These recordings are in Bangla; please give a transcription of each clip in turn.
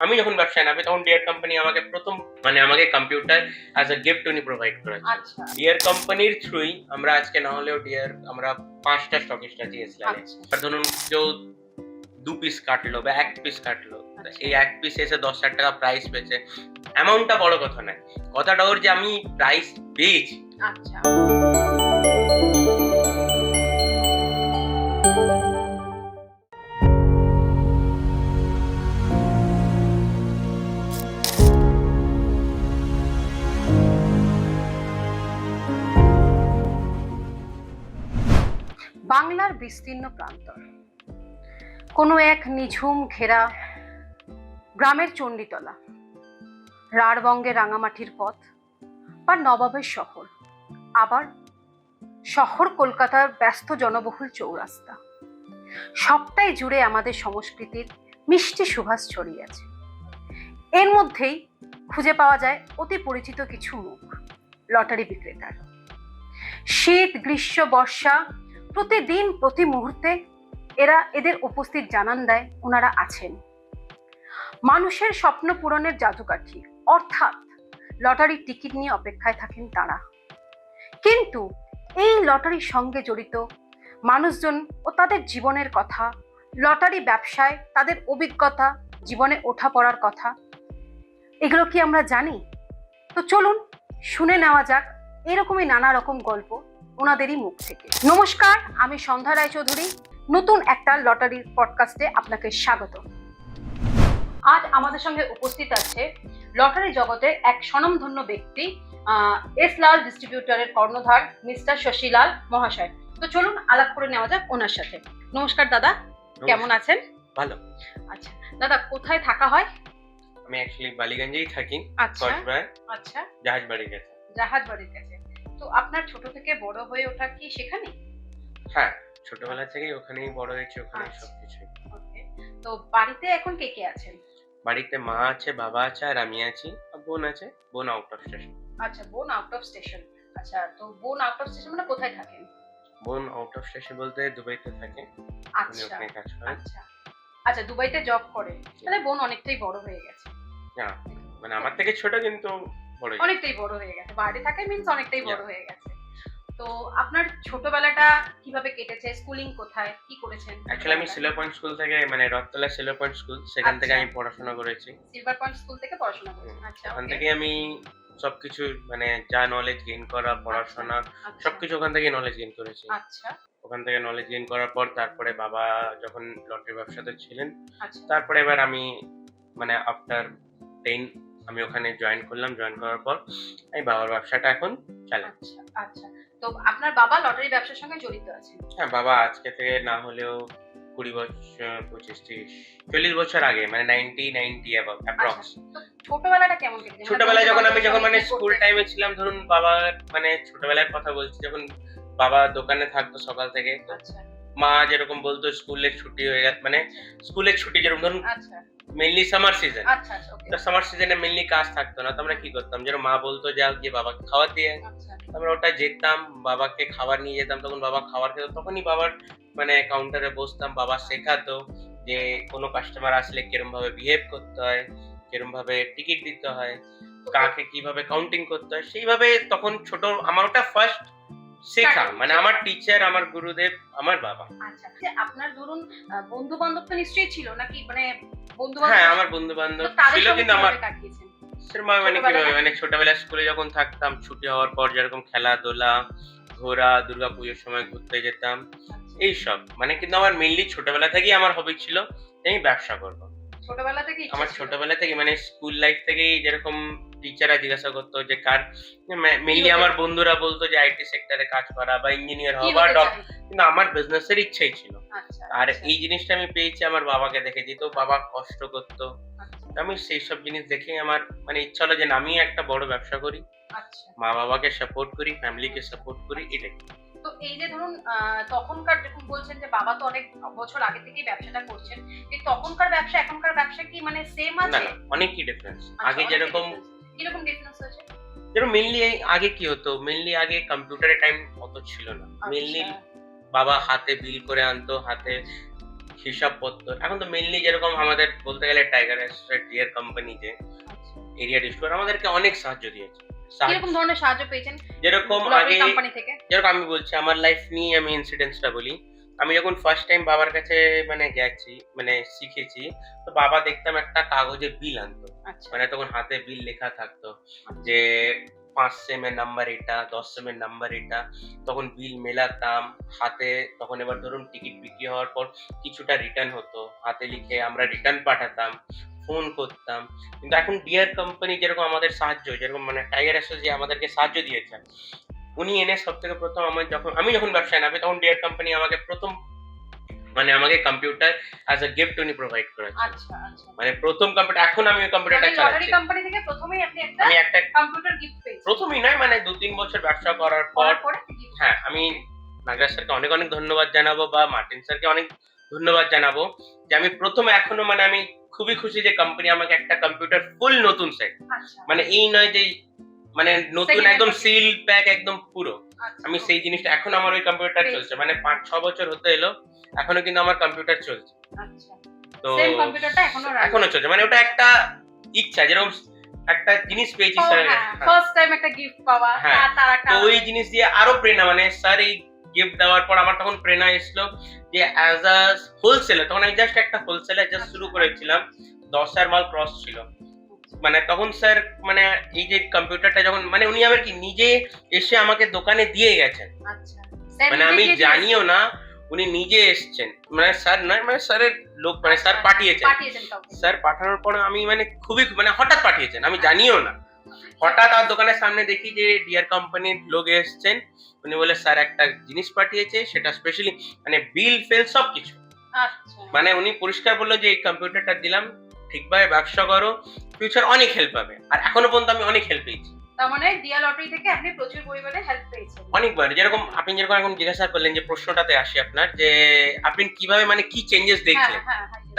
আমি যখন ব্যবসায় নামি তখন ডিয়ার কোম্পানি আমাকে প্রথম আমাকে কম্পিউটার অ্যাজ আ গিফট উনি প্রোভাইড করেছে। আচ্ছা ডিয়ার কোম্পানির থ্রুই আমরা আজকে না হলেও আমরা 5টা স্টকিস্ট আছি এসলালে। আর ধরুন কেউ 2 পিস কাটলো বা 1 পিস কাটলো, এই 1 পিস এসে 10,000 টাকা প্রাইস পেয়েছে, অ্যামাউন্টটা বড় কথা নয়, কথাটা ওর যে আমি প্রাইস পেয়েছি। আচ্ছা বাংলার বিস্তীর্ণ প্রান্তর, কোনো এক নিঝুম ঘেরা গ্রামের চণ্ডীতলা, রাঢ়বঙ্গে রাঙামাটির পথ বা নবাবের শহর, আবার শহর কলকাতার ব্যস্ত জনবহুল চৌরাস্তা, সবটাই জুড়ে আমাদের সংস্কৃতির মিষ্টি সুবাস ছড়িয়ে আছে। এর মধ্যেই খুঁজে পাওয়া যায় অতি পরিচিত কিছু মুখ, লটারি বিক্রেতার। শীত গ্রীষ্ম বর্ষা প্রতিদিন প্রতি মুহূর্তে এদের উপস্থিত জানান দেয় ওনারা আছেন। মানুষের স্বপ্ন পূরণের জাদুকাঠি অর্থাৎ লটারির টিকিট নিয়ে অপেক্ষায় থাকেন তারা। কিন্তু এই লটারির সঙ্গে জড়িত মানুষজন ও তাদের জীবনের কথা, লটারি ব্যবসায় তাদের অভিজ্ঞতা, জীবনে ওঠা পড়ার কথা, এগুলো কি আমরা জানি? তো চলুন শুনে নেওয়া যাক এরকমই নানা রকম গল্প ওনাদেরই মুখ থেকে। নমস্কার, আমি সন্ধ্যা রায়চৌধুরী, নতুন একটা লটারির পডকাস্টে আপনাকে স্বাগত। আজ আমাদের সঙ্গে উপস্থিত আছে লটারি জগতের এক স্বনামধন্য ব্যক্তি, এসলাল ডিস্ট্রিবিউটরের কর্ণধার মিস্টার শশীলাল মহাশয়। তো চলুন আলাপ করে নেওয়া যাক ওনার সাথে। নমস্কার দাদা, কেমন আছেন? ভালো। আচ্ছা দাদা, কোথায় থাকা হয়? আমি অ্যাকচুয়ালি বালিগঞ্জেই থাকি। আচ্ছা আচ্ছা, জাহাজবাড়ির কাছে। জাহাজবাড়ির কাছে। তো আপনার ছোট থেকে বড় হয়ে ওঠা কি সেখানে? হ্যাঁ, ছোটবেলা থেকেই ওখানেই বড় হয়েছে, ওখানেই সবকিছু। ওকে, তো বাড়িতে এখন কে কে আছেন? বাড়িতে মা আছে, বাবা আছে, আর আমি আছি, আর বোন আছে। বোন আউট অফ স্টেশন। আচ্ছা, বোন আউট অফ স্টেশন। আচ্ছা, তো বোন আউট অফ স্টেশন মানে কোথায় থাকেন? বোন আউট অফ স্টেশন বলতে দুবাইতে থাকে। উনি আচ্ছা ওখানে কাজ করে। আচ্ছা আচ্ছা, দুবাইতে জব করে। তাহলে বোন অনেকটাই বড় হয়ে গেছে। না, আমার থেকে ছোট কিন্তু বড়, অনেকটাই বড় হয়ে গেছে। বাইরে থাকে মিন্স অনেকটাই বড় হয়ে গেছে। তো আপনার ছোটবেলাটা কিভাবে কেটেছে? স্কুলিং কোথায়, কি করেছেন? অ্যাকচুয়ালি আমি সিলভার পয়েন্ট স্কুল থেকে, রথতলা সিলভার পয়েন্ট স্কুল, সেখান থেকে আমি পড়াশোনা করেছি। সিলভার পয়েন্ট স্কুল থেকে পড়াশোনা করেছেন? আচ্ছা, ওখান থেকে আমি সবকিছু যা নলেজ গেইন করা, পড়াশোনা সবকিছু ওখান থেকে নলেজ গেইন করেছি। আচ্ছা, ওখান থেকে নলেজ গেইন করার পর তারপরে বাবা যখন লটারি ব্যবসাতে ছিলেন, আচ্ছা, তারপরে এবার আমি আফটার 10 আমি ওখানে জয়েন করলাম। জয়েন করার পর আমি বাবার ব্যবসাটা এখন চালাচ্ছি। আচ্ছা, তো আপনার বাবা লটারি ব্যবসার সঙ্গে জড়িত আছে? হ্যাঁ, বাবা আজকে থেকে না হলেও 20 বছর, 25, 30, 40 বছর আগে, 90 অ্যাপ্রক্স। ছোটবেলাটা কেমন কেটেছে? ছোটবেলায় যখন স্কুল টাইমে ছিলাম, ধরুন বাবা ছোটবেলার কথা বলছি, যখন বাবা দোকানে থাকতো সকাল থেকে, মা যেরকম বলতো স্কুলের ছুটি হয়ে গেছে, স্কুলের ছুটি যেরকম ধরুন মেইনলি সামার সিজন, তো সামার সিজনে মেইনলি কাজ থাকতো না, তো আমরা কি করতাম, যেরকম মা বলতো যাও গিয়ে বাবাকে খাবার দিয়ে, আমরা ওটা যেতাম, বাবাকে খাবার নিয়ে যেতাম, তখন বাবা খাবার খেত, তখনই বাবার কাউন্টারে বসতাম, বাবা শেখাতো যে কোনো কাস্টমার আসলে কিরম ভাবে বিহেভ করতে হয়, কিরম ভাবে টিকিট দিতে হয়, কাকে কিভাবে কাউন্টিং করতে হয়, সেইভাবে তখন ছোট আমার ওটা ফার্স্ট শেখা, আমার টিচার, আমার গুরুদেব আমার বাবা। আচ্ছা, আপনার ধরুন বন্ধু বান্ধব তো নিশ্চয়ই ছিল নাকি? বন্ধু বান্ধব? হ্যাঁ, আমার বন্ধু বান্ধব ছিল, কিন্তু আমার কিভাবে ছোটবেলায় স্কুলে যখন থাকতাম, ছুটি হওয়ার পর যেরকম খেলাধুলা, ঘোরা, দুর্গাপুজোর সময় ঘুরতে যেতাম, এইসব কিন্তু আমার মেইনলি ছোটবেলা থেকেই আমার হবি ছিল আমি ব্যবসা করবো। ছোটবেলা থেকেই আমার ছোটবেলা থেকে স্কুল লাইফ থেকেই যেরকম টিচাররা জিজ্ঞাসা করতো যে কার, মেইনলি আমার বন্ধুরা বলতো যে আইটি সেক্টরে কাজ করা বা ইঞ্জিনিয়ার হওয়া বা ডক্টর, কিন্তু আমার বিজনেসের ইচ্ছাই ছিল। আর এই জিনিসটা আমি পেয়েছি আমার বাবাকে দেখে, যেহেতু বাবা কষ্ট করতো, আমি সেই সব জিনিস দেখেই আমার ইচ্ছা হলো যে আমি একটা বড় ব্যবসা করি, মা বাবাকে সাপোর্ট করি, ফ্যামিলিকে সাপোর্ট করি, এটাই। তো এই যে ধরুন তখনকার, যখন বলছেন যে বাবা তো অনেক বছর আগে থেকেই ব্যবসাটা করছেন, এই তখনকার ব্যবসা এখনকার ব্যবসা কি সেম আছে? না, অনেকই ডিফারেন্স। আগে যেরকম কিরকম ডিফারেন্স আছে? যেরকম মেইনলি আগে কি হতো, আগে কম্পিউটারের টাইম অত ছিল না, মেইনলি বাবা হাতে বিল করে আনতো, হাতে হিসাবপত্র। এখন তো মেইনলি যেরকম আমাদের বলতে গেলে টাইগার এস্টেট ডিয়ার কোম্পানি যে এরিয়া ডিস্ট্রিবিউটর আমাদেরকে অনেক সাহায্য দিয়েছে। কিরকম ধরনের সাহায্য পেয়েছেন যেরকম আগে কোম্পানি থেকে? যেরকম আমি বলছি আমার লাইফ নিয়ে আমি ইনসিডেন্টসটা বলি। আমি যখন ফার্স্ট টাইম বাবার কাছে মানে গেছি মানে শিখেছি, তো বাবা দেখতাম একটা কাগজে বিল আনতো। আচ্ছা মানে তখন হাতে বিল লেখা থাকতো যে 5 সেমের নাম্বার এটা, 10 সেমের নাম্বার এটা। তখন বিল মেলাতাম হাতে। তখন এবার ধরুন টিকিট বিক্রি হওয়ার পর কিছুটা রিটার্ন হতো, হাতে লিখে আমরা রিটার্ন পাঠাতাম, ফোন করতাম। কিন্তু এখন ডিয়ার কোম্পানি যেরকম আমাদের সাহায্য, যেরকম মানে টাইগার এসোস যে আমাদেরকে সাহায্য দিয়েছেন, উনি এনে সব থেকে প্রথম আমি যখন ব্যবসায় নামি তখন ডিয়ার কোম্পানি আমাকে প্রথম মানে আমাকে কম্পিউটার অ্যাজ আ গিফট উনি প্রোভাইড করেছেন। আচ্ছা আচ্ছা, মানে প্রথম কম্পিউটার, এখন আমি ওই কম্পিউটারটা চালাচ্ছি। কোম্পানি থেকে প্রথমেই আপনি আমি একটা কম্পিউটার গিফট পেয়েছেন? প্রথমেই নয়, মানে 2-3 বছর ব্যবসা করার পর। হ্যাঁ, আমি নাগরাজ স্যারকে অনেক অনেক ধন্যবাদ জানাবো বা মার্টিন স্যারকে অনেক ধন্যবাদ জানাবো যে আমি প্রথমে এখনো মানে আমি খুবই খুশি যে কোম্পানি আমাকে একটা কম্পিউটার ফুল নতুন সেট, মানে এই নয় যে মানে নতুন একদম সিল প্যাক একদম পুরো, আমি সেই জিনিসটা এখন আমার ওই কম্পিউটার চলছে মানে 5-6 বছর হতে এলো এখনো কিন্তু আমার কম্পিউটার চলছে। আচ্ছা, তো সেম কম্পিউটারটা এখনো চলছে, মানে ওটা একটা ইচ্ছা, যেরকম একটা জিনিস পেয়েছি স্যার ফার্স্ট টাইম একটা গিফট পাওয়া, তার একটা তো ওই জিনিস দিয়ে আরো প্রেরণা, মানে স্যার এই গিফট দেওয়ার পর আমার তখন প্রেরণা এসলো যে অ্যাজ আ হোলসেলার, তখন আমি জাস্ট একটা হোলসেলার জাস্ট শুরু করেছিলাম, 10,000 মাল ক্রস ছিল। মানে তখন স্যার মানে এই যে কম্পিউটারটা যখন মানে উনি আবার কি নিজে এসে আমাকে দোকানে দিয়ে গেছেন, মানে আমি জানিও না উনি নিজে এসেছেন, মানে স্যার নয় মানে স্যারের লোক, মানে স্যার পাঠিয়েছেন। স্যার পাঠানোর পর আমি মানে খুবই মানে হঠাৎ পাঠিয়েছেন, আমি জানিও না, হঠাৎ আর দোকানের সামনে দেখি যে ডিয়ার কোম্পানির লোক এসেছেন। উনি বলে স্যার একটা জিনিস পাঠিয়েছে, সেটা স্পেশালি মানে বিল ফেল সবকিছু, মানে উনি পরিষ্কার বললো যে এই কম্পিউটারটা দিলাম ঠিকভাবে ব্যবসা করো, ফিউচার অনেক হেল্প পাবে। আর এখনো পর্যন্ত আমি অনেক হেল্প পেয়েছি। তার মানে ডিয়া লটারি থেকে আপনি প্রচুর পরিমাণে হেল্প পেয়েছেন অনেকবার। যেরকম আপনি যেরকম এখন জিজ্ঞাসা করলেন যে প্রশ্নটাতে আসি আপনার যে আপনি কিভাবে মানে কি চেঞ্জেস দেখলেন,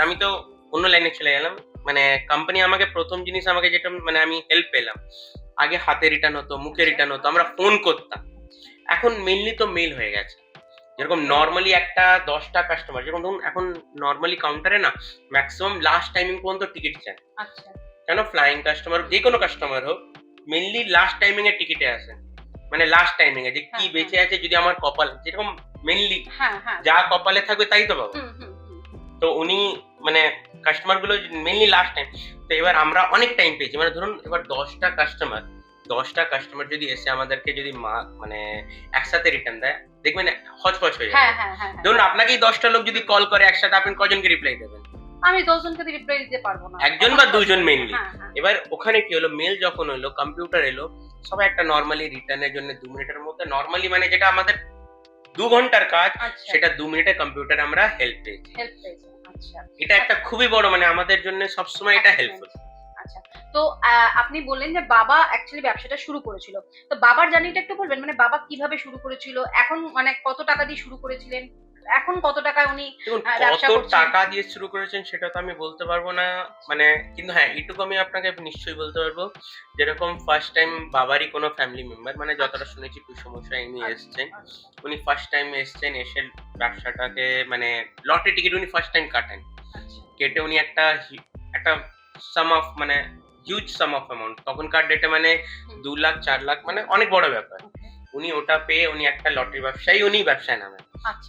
আমি তো অন্য লাইনে চলে গেলাম। মানে কোম্পানি আমাকে প্রথম জিনিস আমাকে যেটা মানে আমি হেল্প পেলাম, আগে হাতে রিটার্ন হতো, মুখে রিটার্ন হতো, আমরা ফোন করতাম, এখন মেইনলি তো মেইল হয়ে গেছে। যেরকম নর্মালি একটা 10টা কাস্টমার, যেরকম ধরুন এখন নর্মালি কাউন্টারে না ম্যাক্সিমাম লাস্ট টাইমিং পর্যন্ত টিকিট চায়। কেন ফ্লাইং কাস্টমার যে কোনো কাস্টমার হোক মেইনলি লাস্ট টাইমিং এ টিকিটে আসে, মানে লাস্ট টাইমিং এ যে কি বেঁচে আছে, যদি আমার কপাল যেরকম মেইনলি যা কপালে থাকবে তাই তো পাবো। তো উনি মানে কাস্টমার গুলো মেইনলি লাস্ট টাইম। তো এবার আমরা অনেক টাইম পেয়েছি, মানে ধরুন এবার 10টা কাস্টমার যদি এসে আমাদেরকে যদি মানে একসাথে রিটার্ন দেয়, দেখবেন হচপচ হয়ে যাবে। ধরুন আপনাকেই 10টা লোক যদি কল করে একসাথে, আপনি কজনকে রিপ্লাই দেবেন? আমি 10 জনকে রিপ্লাই দিতে পারবো না, একজন বা দুজন মেইনলি। এবার ওখানে কি হলো, মেল যখন হলো, কম্পিউটার এলো, সবাই একটা নরমালি রিটার্নের জন্য 2 মিনিটের মধ্যে নরমালি মানে যেটা আমাদের 2 ঘন্টার কাজ সেটা 2 মিনিটে কম্পিউটারে আমরা হেল্প পেয়েছি। এটা একটা খুবই বড় মানে আমাদের জন্য সবসময় এটা হেল্পফুল। আচ্ছা, তো আপনি বললেন যে বাবা অ্যাকচুয়ালি ব্যবসাটা শুরু করেছিল, তো বাবার জার্নিটা একটু বলবেন, মানে বাবা কিভাবে শুরু করেছিল, এখন মানে কত টাকা দিয়ে শুরু করেছিলেন, এখন কত টাকায় উনি ব্যবসা করছেন? কত টাকা দিয়ে শুরু করেছেন সেটা তো আমি বলতে পারবো না, মানে কিন্তু হ্যাঁ এইটুকু আমি আপনাকে নিশ্চয়ই বলতে পারবো, যেরকম ফার্স্ট টাইম বাবারই কোনো ফ্যামিলি মেম্বার, মানে যতটা শুনেছি কুসমস্যা ইনি এসেছেন, উনি ফার্স্ট টাইম এসেছেন, এসে ব্যবসাটাকে মানে লটারি টিকিট উনি ফার্স্ট টাইম কাটেন, কেটে উনি একটা সাম অফ মানে হিউজ সাম অফ অ্যামাউন্ট, তখনকার ডেটে মানে 2 লাখ 4 লাখ মানে অনেক বড় ব্যাপার, উনি ওটা পেয়ে উনি একটা লটারি ব্যবসায়ী, উনি ব্যবসায় নামেন।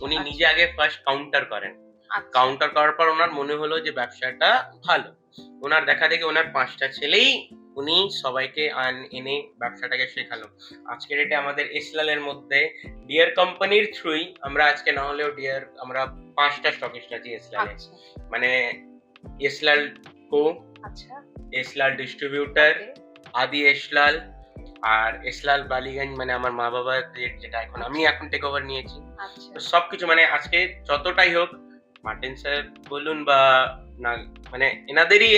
উনি নিজে আগে ফার্স্ট কাউন্টার করেন, কাউন্টার করার পর ওনার মনে হলো যে ব্যবসাটা ভালো, ওনার দেখা দেখি ওনার 5টা ছেলেই উনি সবাইকে এনে ব্যবসাটাকে শেখালো। আজকের ডেটে আমাদের এসলালের মধ্যে ডিয়ার কোম্পানির থ্রুই আমরা আজকে না হলেও ডিয়ার আমরা 5টা স্টকিস্ট আছি এসলালে, মানে এসলাল কো, এসলাল ডিস্ট্রিবিউটর, আদি এসলাল আর এসলাল বালিগঞ্জ, মানে আমার মা বাবা যেটা এখন আমি এখন টেক ওভার নিয়েছি। তো সবকিছু মানে আজকে যতটাই হোক মার্টিন স্যার বলুন বা না মানে এনাদেরই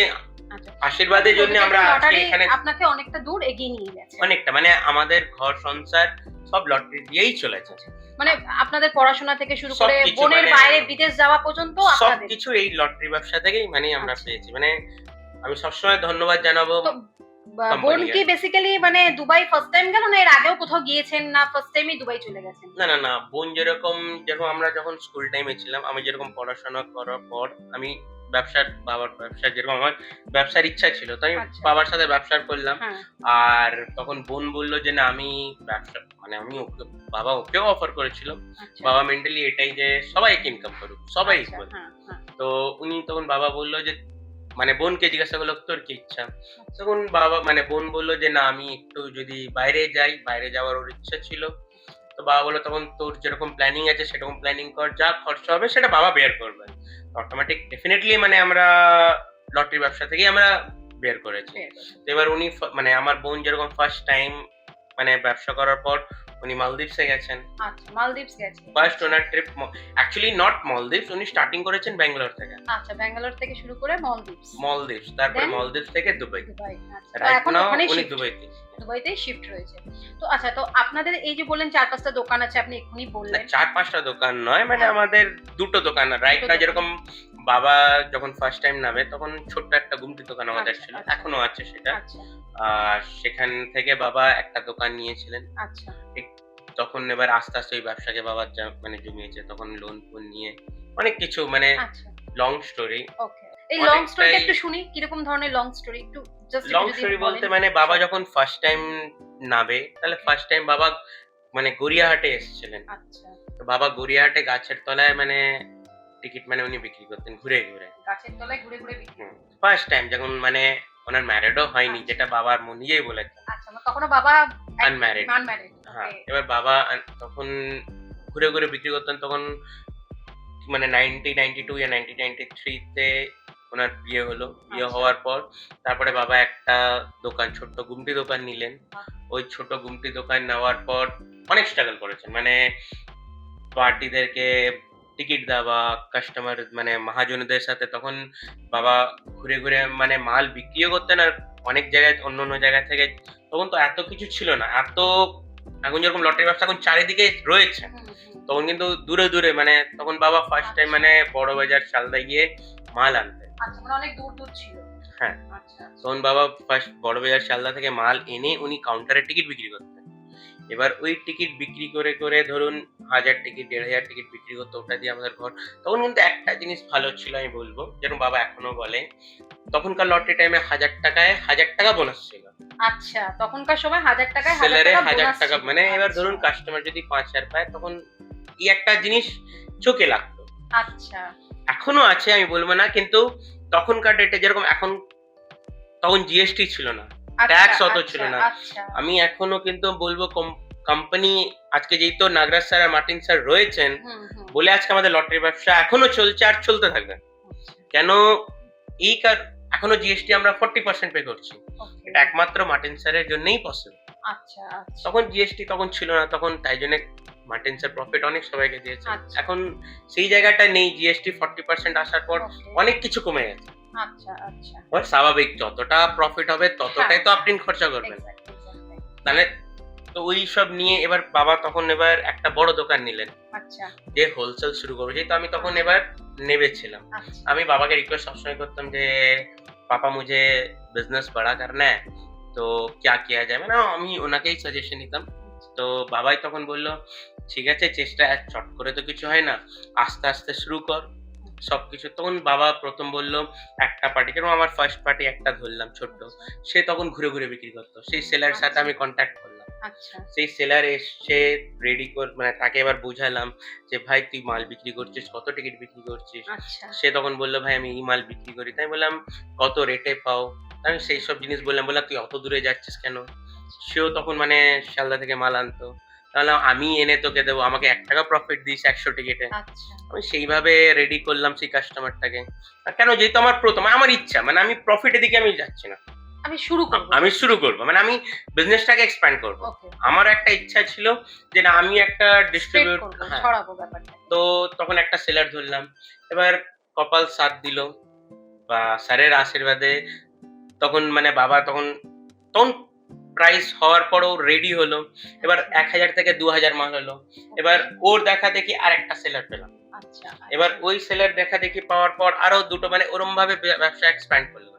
আশীর্বাদের জন্য আমরা আজকে এখানে আপনাকে অনেকটা দূর এগিয়ে নিয়ে গেছে, অনেকটা মানে আমাদের ঘর সংসার সব লটারি দিয়েই চলেছে, মানে আপনাদের পড়াশোনা থেকে শুরু করে বোনের বাইরে বিদেশ যাওয়া পর্যন্ত সবকিছু এই লটারি ব্যবসা থেকেই মানে আমরা পেয়েছি। মানে আমি সবসময় ধন্যবাদ জানাবো বোন company কি আছে। বেসিক্যালি মানে দুবাই ফার্স্ট টাইম গেল, না এর আগেও কোথাও গিয়েছেন, না ফার্স্ট টাইমই দুবাই চলে গেছেন? না না না, বোন যেরকম আমরা যখন স্কুল টাইমে ছিলাম, আমি যেরকম পড়াশোনা করার পর আমি বাবার ব্যবসা, যেরকম আমার ব্যবসার ইচ্ছা ছিল, তো আমি আচ্ছা। বাবার সাথে ব্যবসা করলাম। হ্যাঁ। আর তখন বোন বলল যে না, আমি ব্যবসা মানে আমি ওকে, বাবা ওকেও অফার করেছিল। আচ্ছা। বাবা মেন্টালি এটাই যে সবাইকে ইনকাম করুক, সবাই আচ্ছা, ইকুয়াল। হ্যাঁ, হ্যাঁ। তো উনি তখন বাবা বলল যে, মানে বোনকে জিজ্ঞাসা করলো তোর কি ইচ্ছা। তখন বাবা মানে বোন বললো যে না, আমি একটু যদি বাইরে যাই, বাইরে যাওয়ার ওর ইচ্ছা ছিল। তো বাবা বললো তখন তোর যেরকম প্ল্যানিং আছে সেরকম প্ল্যানিং কর, যা খরচা হবে সেটা বাবা বের করবে। অটোমেটিক ডেফিনেটলি মানে আমরা লটারি ব্যবসা থেকেই আমরা বের করেছি। তো এবার উনি মানে আমার বোন যেরকম ফার্স্ট টাইম মানে ব্যবসা করার পর উনি মালদ্বীপসে গেছেন। আচ্ছা, মালদ্বীপস গেছে। First owner trip actually not Maldives, উনি স্টার্টিং করেছেন ব্যাঙ্গালোর থেকে। আচ্ছা, ব্যাঙ্গালোর থেকে শুরু করে মালদ্বীপস, তারপরে Then? মালদ্বীপস থেকে দুবাই। দুবাই। আচ্ছা, তো রাইট এখন নাও ওখানেই উনি শিফট, দুবাইতে। দুবাইতেই শিফট রয়েছে। তো আচ্ছা, তো আপনাদের এই যে বললেন 4-5টা দোকান আছে, আপনি এক্ষুনি না, বললেন। 4-5টা দোকান নয়, মানে হ্যাঁ। আমাদের দুটো দোকান। রাইট দুটো না, দোকান। যেরকম বাবা যখন ফার্স্ট টাইম নামে তখন ছোট্ট একটা গুমটি দোকান আমাদের আচ্ছা, ছিল, আচ্ছা। এখনো আছে সেটা। আচ্ছা, আর সেখান থেকে বাবা একটা দোকান নিয়েছিলেন। আচ্ছা। তখন এবার আস্তে আস্তে ওই ব্যবসাকে বাবা মানে জমিয়েছে, তখন লোন ফোন নিয়ে অনেক কিছু, মানে আচ্ছা, লং স্টোরি। ওকে। এই লং স্টোরিটা অনেকটাই একটু শুনি, কিরকম ধরনের লং স্টোরি একটু জাস্ট লং যদি স্টোরি বলতে বলেন। মানে বাবা যখন ফার্স্ট টাইম নামে, তাহলে ফার্স্ট টাইম বাবা মানে গড়িয়াহাটে এসেছিলেন। আচ্ছা, তো বাবা গড়িয়াহাটে গাছের তলায় মানে টিকিট মানে উনি বিক্রি করতেন ঘুরে ঘুরে। গাছের তলায় ঘুরে ঘুরে বিক্রি। ফার্স্ট টাইম যখন মানে ওনার ম্যারিডও হয়নি, আচ্ছা। যেটা বাবার নিজেই বলেছে, আচ্ছা, মানে তখনও বাবা আনম্যারিড। আনম্যারিড। হ্যাঁ, এবার বাবা তখন ঘুরে ঘুরে বিক্রি করতেন। তখন মানে 1992 या 1993 তে ওনার বিয়ে হলো। বিয়ে আচ্ছা। হওয়ার পর তারপরে বাবা একটা দোকান, ছোট্ট গুমটি দোকান নিলেন। বাহ। ওই ছোট গুমটি দোকান নেওয়ার পর অনেক স্ট্রাগল করেছেন। মানে পার্টিদেরকে টিকিট দেওয়া, কাস্টমার মানে মহাজনদের সাথে তখন বাবা ঘুরে ঘুরে মানে মাল বিক্রিও করতেন। আর অনেক জায়গায় অন্য অন্য জায়গা থেকে, তখন তো এত কিছু ছিল না, এত এখন যেরকম লটারি ব্যবসা এখন চারিদিকে রয়েছে, হুম, হুম। তখন কিন্তু দূরে দূরে মানে তখন বাবা ফার্স্ট টাইম মানে বড় বাজার শালদায় গিয়ে মাল আনতেন। আচ্ছা, মানে অনেক দূর দূর ছিল। হ্যাঁ, আচ্ছা, তখন বাবা ফার্স্ট বড় বাজার শালদা থেকে মাল এনে উনি কাউন্টারে টিকিট বিক্রি করতেন। এবার ওই টিকিট বিক্রি করে করে ধরুন 1000 টিকিট 1500 টিকিট বিক্রি করতো, ওটা দিয়ে আমাদের ঘর। তখন কিন্তু একটা জিনিস ভালো ছিল আমি বলবো, যেরকম বাবা এখনো বলে, তখনকার লটারি টাইমে 1000 টাকায় 1000 টাকা বোনাস ছিল। আচ্ছা, তখনকার সময় 1000 টাকায় 1000 সেলারে টাকা 1000 বোনাস টাকা, ছিল। মানে এবার ধরুন আচ্ছা, কাস্টমার যদি 5000 পায়, তখন এই একটা জিনিস চোখে লাগতো। আচ্ছা, এখনো আছে আমি বলবো না, কিন্তু তখনকার ডেটে যেরকম এখন, তখন জিএসটি ছিল না, ট্যাক্স অত ছিল না। আচ্ছা, আমি এখনো কিন্তু বলবো কোম্পানি আজকে যেহেতু নাগরাজ স্যার আর মার্টিন স্যার রয়েছেন হুম, হুম। বলে আজকে আমাদের লটারি ব্যবসা এখনো চলছে আর চলতে থাকবে। আচ্ছা, কেন এই এখনো জিএসটি আমরা 40% পে করছি, okay, এটা একমাত্র মার্টিন স্যারের জন্যই পসিবল। আচ্ছা, আচ্ছা, তখন জিএসটি তখন ছিল না, তখন তাই জন্য মার্টিন স্যার প্রফিট অনেক সবাইকে দিয়েছে। আচ্ছা। এখন সেই জায়গাটা নেই, জিএসটি 40% আসার পর okay, অনেক কিছু কমে গেছে। আচ্ছা, আচ্ছা, আর স্বাভাবিক, যতটা প্রফিট হবে ততটাই তো আপনি খরচা করবেন, exactly, exactly, তাহলে তো ওই সব নিয়ে এবার বাবা তখন এবার একটা বড় দোকান নিলেন, আচ্ছা, যে হোলসেল শুরু করবে। যেহেতু আমি তখন এবার নেবেছিলাম, আচ্ছা, আমি বাবাকে রিকোয়েস্ট সবসময় করতাম যে পাপা মুঝে বিজনেস বড়া করনা है, তো क्या किया जाए, মানে আমি ওনাকেই সাজেশন নিতাম। তো বাবাই তখন বললো ঠিক আছে, চেষ্টা চট করে তো কিছু হয় না, আস্তে আস্তে শুরু কর সবকিছু। তখন বাবা প্রথম বললো একটা পার্টি, কেন আমার ফার্স্ট পার্টি একটা ধরলাম ছোট্ট, সে তখন ঘুরে ঘুরে বিক্রি করতো। সেই সেলার সাথে আমি কন্ট্যাক্ট করলাম, আচ্ছা, সেই সেলার এসে রেডি মানে তাকে এবার বুঝালাম যে ভাই তুই মাল বিক্রি করছিস, কত টিকিট বিক্রি করছিস। আচ্ছা, সে তখন বললো ভাই আমি এই মাল বিক্রি করি। তাই বললাম কত রেটে পাও, আমি সেই সব জিনিস বললাম। বললাম তুই অত দূরে যাচ্ছিস কেন, সেও তখন মানে শিয়ালদা থেকে মাল আনতো। তাহলে আমি এনে তোকে দেবো, আমাকে 1 টাকা প্রফিট দিস 100 টিকিটে। আচ্ছা, আমি সেইভাবে রেডি করলাম সেই কাস্টমারটাকে। আর কেন, যেহেতু আমার প্রথম, আমার ইচ্ছা, মানে আমি প্রফিটের দিকে আমি যাচ্ছি না, আমি শুরু করব। আমি শুরু করবো, মানে আমি বিজনেসটাকে এক্সপ্যান্ড করবো। ওকে, আমার একটা ইচ্ছা ছিল যে না, আমি একটা স্প্রেড ডিস্ট্রিবিউট, করব, হ্যাঁ। ছড়াবো ব্যাপারটা। তো তখন একটা সেলার ধরলাম। এবার কপাল সাথ দিল বা স্যারের আশীর্বাদে তখন মানে বাবা তখন তখন প্রাইস হওয়ার পরও রেডি হলো। এবার 1000 থেকে 2000 মাল হলো। এবার ওর দেখা দেখি আর একটা সেলার পেলাম। আচ্ছা, এবার ওই সেলার দেখা দেখি পাওয়ার পর আরো দুটো, মানে ওরম ভাবে ব্যবসা এক্সপ্যান্ড করলো।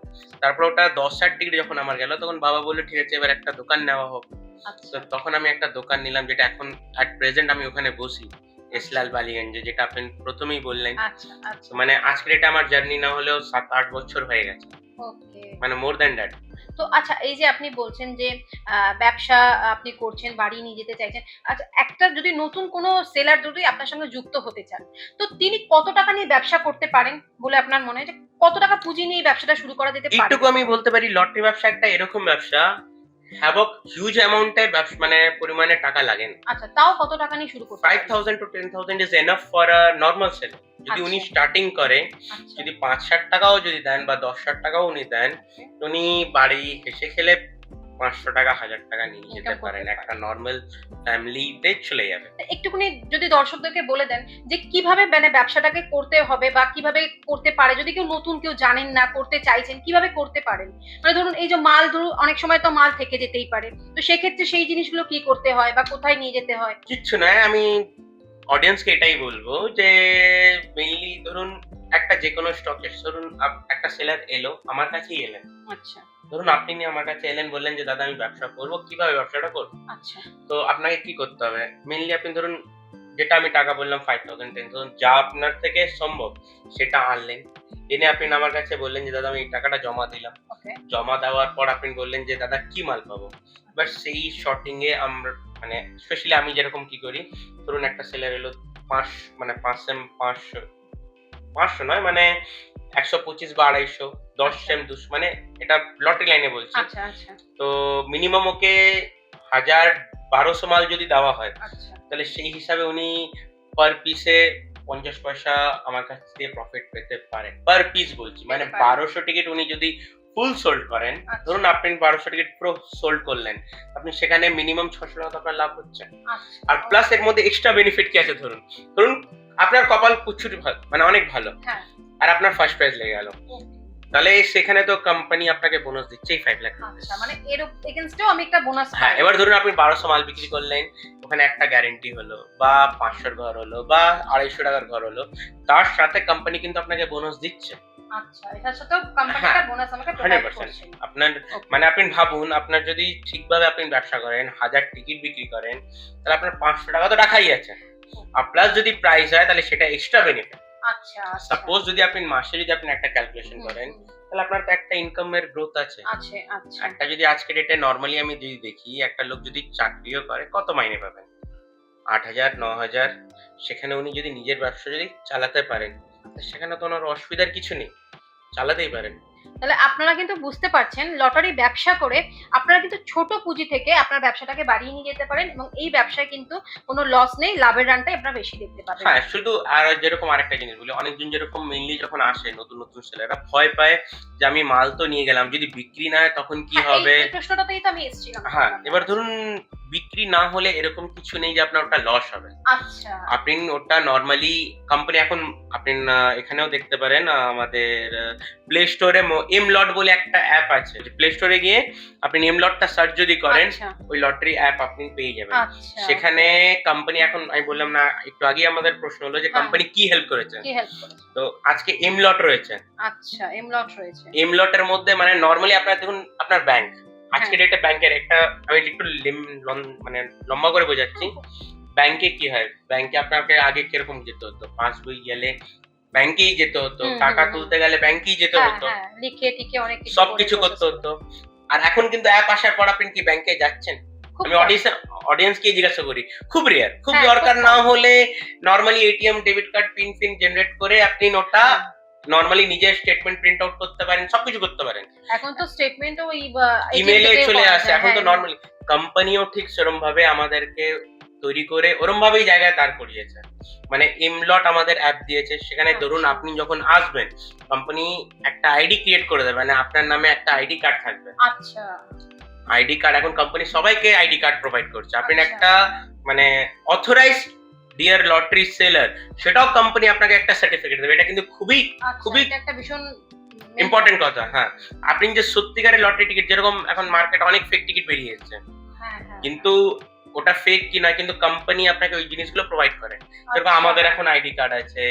তারপর ওটা 10,000 টিকিট যখন আমার গেল তখন বাবা বললো ঠিক আছে এবার একটা দোকান নেওয়া হোক। আচ্ছা তো তখন আমি একটা দোকান নিলাম, যেটা এখন অ্যাট প্রেজেন্ট আমি ওখানে বসি, এসলাল বালিগঞ্জে, যেটা আপনি প্রথমেই বললেন। আচ্ছা আচ্ছা মানে আজকে এটা আমার জার্নি না হলেও 7-8 বছর হয়ে গেছে, ওকে। মানে মোর দ্যান দ্যাট। তো আচ্ছা, এই যে আপনি বলছেন যে ব্যবসা আপনি করছেন, বাড়ি নিয়ে যেতে চাইছেন, আচ্ছা একটা যদি নতুন কোনো সেলার যদি আপনার সঙ্গে যুক্ত হতে চান, তো তিনি কত টাকা নিয়ে ব্যবসা করতে পারেন বলে আপনার মনে হয়, যে কত টাকা পুঁজি নিয়ে এই ব্যবসাটা শুরু করা যেতে পারে? এইটুকু আমি বলতে পারি, লটারি ব্যবসা একটা এরকম ব্যবসা, হ্যাবক হিউজ অ্যামাউন্টের ব্যবসা, মানে পরিমাণে টাকা লাগে না। আচ্ছা, তাও কত টাকা নিয়ে শুরু করতে পারেন? 5,000 to 10,000 is enough for a normal seller. যদি উনি আচ্ছা। স্টার্টিং করে, আচ্ছা, যদি 5-60 টাকাও যদি দেন বা 10,000 টাকাও উনি দেন, তো উনি বাড়ি হেসে খেলে 500 টাকা 1000 টাকা নিয়ে যেতে Income করতে পারেন, পারেন। একটা নর্মাল ফ্যামিলিতে চলে যাবে। একটুখানি যদি দর্শকদেরকে বলে দেন যে কিভাবে মানে ব্যবসাটাকে করতে হবে বা কিভাবে করতে পারে, যদি কেউ নতুন, কেউ জানেন না, করতে চাইছেন, কিভাবে করতে পারেন? মানে ধরুন এই যে মাল, ধরুন অনেক সময় তো মাল থেকে যেতেই পারে, তো সেক্ষেত্রে সেই জিনিসগুলো কি করতে হয় বা কোথায় নিয়ে যেতে হয়? কিচ্ছু নয়, আমি অডিয়েন্সকে এটাই বলবো যে মেইনলি ধরুন একটা যে কোনো স্টকের, ধরুন একটা সেলার এলো আমার কাছেই এলেন, আচ্ছা ধরুন আপনি নিয়ে আমার কাছে এলেন, বললেন যে দাদা আমি ব্যবসা করবো, কিভাবে ব্যবসাটা করবো? আচ্ছা তো আপনাকে কি করতে হবে, মেইনলি আপনি ধরুন যেটা আমি টাকা বললাম 5,000 10,000, যা আপনার থেকে সম্ভব সেটা আনলেন, এনে আপনি আমার কাছে বললেন যে দাদা আমি এই টাকাটা জমা দিলাম। ওকে জমা দেওয়ার পর আপনি বললেন যে দাদা কি মাল পাবো, বাট সেই শর্টিং এ আমরা মানে স্পেশালি আমি যেরকম কি করি, ধরুন একটা সেলার এলো 500 নয়, মানে 125 বা 250, 10 আচ্ছা। সেম 200, মানে এটা লটারি লাইনে বলছি। আচ্ছা আচ্ছা তো মিনিমাম ওকে 1,000-1,200 মাল যদি দেওয়া হয়, আচ্ছা তাহলে সেই হিসাবে উনি পার পিসে 50 পয়সা আমার কাছ থেকে প্রফিট পেতে পারেন, পার পিস বলছি, মানে পেতে পারেন। 1200 টিকিট উনি যদি ফুল সোল্ড করেন, আচ্ছা। ধরুন আপনি 1200 টিকিট পুরো সোল্ড করলেন, আপনি সেখানে মিনিমাম 600 টাকা তো আপনার লাভ হচ্ছে। আচ্ছা আর প্লাস এর মধ্যে এক্সট্রা বেনিফিট কি আছে, ধরুন ধরুন আপনার কপাল প্রচুর ভালো, মানে অনেক ভালো, হ্যাঁ আর আপনার ফার্স্ট প্রাইজ লেগে গেল, okay, তাহলে সেখানে তো কোম্পানি আপনাকে বোনাস দিচ্ছেই 5 লাখ। আচ্ছা মানে এর এগেইনস্টেও আমি একটা বোনাস হ্যাঁ, এবার ধরুন আপনি 1200 মাল বিক্রি করলেন, ওখানে একটা গ্যারেন্টি হলো বা 500 ঘর হলো বা 250 টাকার ঘর হলো, তার সাথে কোম্পানি কিন্তু আপনাকে বোনাস দিচ্ছে। আচ্ছা, এটার সাথেও কোম্পানি হ্যাঁ, একটা বোনাস আমাকে প্রোভাইড 100%। করছে। আপনার মানে আপনি ভাবুন, আপনার যদি ঠিকভাবে আপনি ব্যবসা করেন, 1000 টিকিট বিক্রি করেন, তাহলে আপনার 500 টাকা তো রাখাই আছে, আর প্লাস যদি প্রাইস হয় তাহলে সেটা এক্সট্রা বেনিফিট। আচ্ছা আচ্ছা সাপোজ যদি আপনি মাসে যদি আপনি একটা ক্যালকুলেশন করেন, তাহলে আপনার তো একটা ইনকামের গ্রোথ আছে। আছে আচ্ছা একটা যদি আজকে ডেটে নরমালি আমি যদি দেখি, একটা লোক যদি চাকরিও করে কত মাইনে পাবেন, 8,000 9,000, সেখানে উনি যদি নিজের ব্যবসা যদি চালাতে পারেন, সেখানে তো ওনার অসুবিধার কিছু নেই, চালাতেই পারেন। তাহলে আপনারা কিন্তু বুঝতে পারছেন, লটারি ব্যবসা করে আপনারা কিন্তু ছোট পুঁজি থেকে আপনার ব্যবসাটাকে বাড়িয়ে নিয়ে যেতে পারেন, এবং এই ব্যবসায় কিন্তু কোনো লস নেই, লাভের রানটাই আপনারা বেশি দেখতে পাবেন। হ্যাঁ, শুধু আর যেরকম আরেকটা জিনিস বলি, অনেকজন যেরকম মেইনলি যখন আসে নতুন নতুন সেলাররা ভয় পায় যে আমি মাল তো নিয়ে গেলাম, যদি বিক্রি না হয় তখন কি হ্যাঁ, হবে। এই প্রশ্নটাতেই তো আমি এসেছিলাম। হ্যাঁ, এবার ধরুন বিক্রি না হলে এরকম কিছু নেই যে আপনার ওটা লস হবে। আচ্ছা আপনি ওটা নরমালি কোম্পানি এখন আপনি এখানেও দেখতে পারেন, আমাদের প্লে স্টোরে এমলট বলে একটা অ্যাপ আছে, প্লে স্টোরে গিয়ে আপনি এমলটটা সার্চ যদি করেন, আচ্ছা ওই লটারি অ্যাপ আপনি পেয়ে যাবেন। আচ্ছা সেখানে কোম্পানি, এখন আমি বললাম না একটু আগে আমাদের প্রশ্ন হলো যে হ্যাঁ। কোম্পানি কি হেল্প করেছে, কি হেল্প করেছে? তো আজকে এমলট রয়েছে। আচ্ছা, এমলট রয়েছে। এমলটের মধ্যে মানে নরমালি আপনার দেখুন আপনার ব্যাংক, আজকে হ্যাঁ। ডেটে ব্যাংকের একটা আমি একটু মানে লম্বা করে বোঝাচ্ছি। ব্যাংকে কি হয়, ব্যাংকে আপনাকে আগে কিরকম যেতে হতো, পাসবই গেলে ব্যাংকেই যেতে হতো, হুম, টাকা হুম, তুলতে গেলে ব্যাংকেই যেতে হ্যাঁ হতো, হ্যাঁ, লিখে টিকে অনেক কিছু সবকিছু করে করতে হতো। আর এখন কিন্তু অ্যাপ আসার পর আপনি কি ব্যাংকে যাচ্ছেন? খুব আমি কম। অডিয়েন্সকে জিজ্ঞাসা করি, খুব রেয়ার, খুব হ্যাঁ, দরকার খুব না কম। হলে normally ATM debit card pin generate করে আপনি ওটা হ্যাঁ। নরমালি নিজের স্টেটমেন্ট প্রিন্ট আউট করতে পারেন, সবকিছু করতে পারেন। এখন তো স্টেটমেন্টও ওই ইমেইলে চলে আসে, এখন তো হ্যাঁ। নরমালি কোম্পানিও ঠিক সেরকম ভাবে আমাদেরকে তৈরি করে ওরম ভাবেই জায়গায় দাঁড় করিয়েছে। মানে এমলট আমাদের অ্যাপ দিয়েছে, সেখানে ধরুন আচ্ছা। আপনি যখন আসবেন, কোম্পানি একটা আইডি ক্রিয়েট করে দেবে, মানে আপনার নামে একটা আইডি কার্ড থাকবে। আচ্ছা আইডি কার্ড এখন কোম্পানি সবাইকে আইডি কার্ড প্রোভাইড করছে। আপনি আচ্ছা। একটা মানে অথরাইজড ডিয়ার লটারি সেলার, সেটাও কোম্পানি আপনাকে একটা সার্টিফিকেট দেবে। এটা কিন্তু খুবই খুবই খুবই একটা ভীষণ ইম্পর্টেন্ট কথা। হ্যাঁ, আপনি যে সত্যিকারের লটারি টিকিট, যেরকম এখন মার্কেটে অনেক ফেক টিকিট বেরিয়ে এসেছে, হ্যাঁ হ্যাঁ, কিন্তু ওটা ফেক কি না, কিন্তু কোম্পানি আপনাকে ওই জিনিসগুলো প্রোভাইড করে। যেরকম আচ্ছা। আমাদের এখন আইডি কার্ড আছে,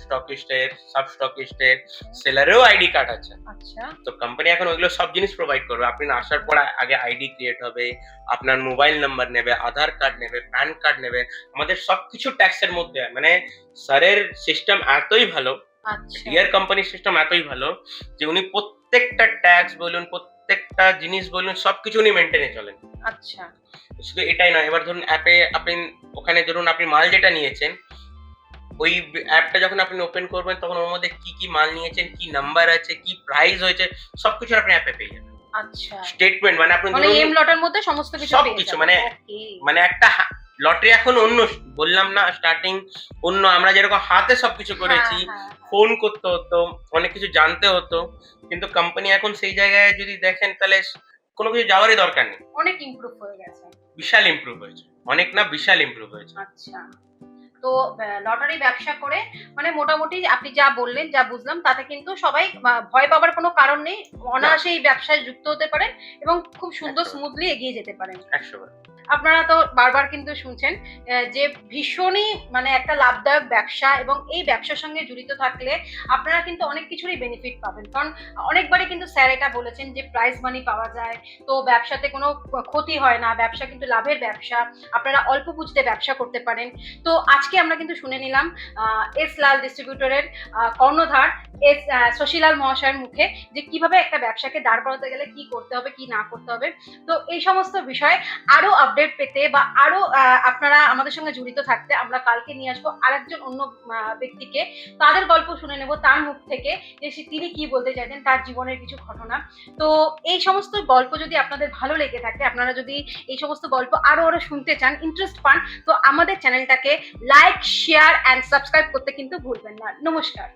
স্টকিস্টের, সাব স্টকিস্টের, সেলারেও আইডি কার্ড আছে। আচ্ছা তো কোম্পানি এখন ওইগুলো সব জিনিস প্রোভাইড করবে। আপনি আসার পর আগে আইডি ক্রিয়েট হবে, আপনার মোবাইল নাম্বার নেবে, আধার কার্ড নেবে, প্যান কার্ড নেবে। আমাদের সবকিছু ট্যাক্সের মধ্যে হয়। মানে স্যারের সিস্টেম এতই ভালো, আচ্ছা ডিয়ার কোম্পানির সিস্টেম এতই ভালো যে উনি প্রত্যেকটা ট্যাক্স বলুন, প্রত্যেকটা জিনিস বলুন, সবকিছু উনি মেনটেনে চলেন। আচ্ছা শুধু এটাই নয়, এবার ধরুন অ্যাপে আপনি ওখানে ধরুন আপনি মাল যেটা নিয়েছেন, ওই অ্যাপটা যখন আপনি ওপেন করবেন তখন ওর মধ্যে কি কি মাল নিয়েছেন, কি নাম্বার আছে, কি প্রাইস হয়েছে, সবকিছু আপনি অ্যাপে পেয়ে যাবেন। আচ্ছা স্টেটমেন্ট মানে আপনি মানে ধরুন এম লটের মধ্যে সমস্ত কিছু পেয়ে সবকিছু যাবেন। মানে Okay. মানে একটা লটারি এখন অন্য, বললাম না স্টার্টিং অন্য, আমরা যেরকম হাতে সবকিছু করেছি, হ্যাঁ, ফোন করতে হতো, অনেক কিছু জানতে হতো, কিন্তু কোম্পানি এখন সেই জায়গায় যদি দেখেন তাহলে কোনো কিছু যাওয়ারই দরকার নেই। অনেক ইমপ্রুভ হয়ে গেছে। বিশাল ইমপ্রুভ হয়েছে, অনেক না বিশাল ইমপ্রুভ হয়েছে। আচ্ছা তো লটারি ব্যবসা করে মানে মোটামুটি আপনি যা বললেন, যা বুঝলাম তাতে কিন্তু সবাই ভয় পাবার কোনো কারণ নেই, অনায়াসে এই ব্যবসায় যুক্ত হতে পারেন এবং খুব সুন্দর একদম। স্মুথলি এগিয়ে যেতে পারেন। 100 বার। আপনারা তো বারবার কিন্তু শুনছেন যে ভীষণই মানে একটা লাভদায়ক ব্যবসা এবং এই ব্যবসার সঙ্গে জড়িত থাকলে আপনারা কিন্তু অনেক কিছুরই বেনিফিট পাবেন। কারণ অনেকবারই কিন্তু স্যার এটা বলেছেন যে প্রাইজ মানি পাওয়া যায়, তো ব্যবসাতে কোনো ক্ষতি হয় না, ব্যবসা কিন্তু লাভের ব্যবসা, আপনারা অল্প পুঁজিতে ব্যবসা করতে পারেন। তো আজকে আমরা কিন্তু শুনে নিলাম এস লাল ডিস্ট্রিবিউটরের কর্ণধার এস শশীলাল মহাশয়ের মুখে যে কিভাবে একটা ব্যবসাকে দাঁড় করাতে গেলে কি করতে হবে, কি না করতে হবে। তো এই সমস্ত বিষয়ে আরো আপডেট পেতে বা আরো আপনারা আমাদের সঙ্গে জড়িত থাকতে আমরা কালকে নিয়ে আসবো আরেকজন অন্য ব্যক্তিকে, তাদের গল্প শুনে নেব তার মুখ থেকে যে তিনি কি বলতে চাইছেন, তার জীবনের কিছু ঘটনা। তো এই সমস্ত গল্প যদি আপনাদের ভালো লেগে থাকে, আপনারা যদি এই সমস্ত গল্প আরো আরো শুনতে চান, ইন্টারেস্ট পান, তো আমাদের চ্যানেলটাকে লাইক, শেয়ার অ্যান্ড সাবস্ক্রাইব করতে কিন্তু ভুলবেন না। নমস্কার।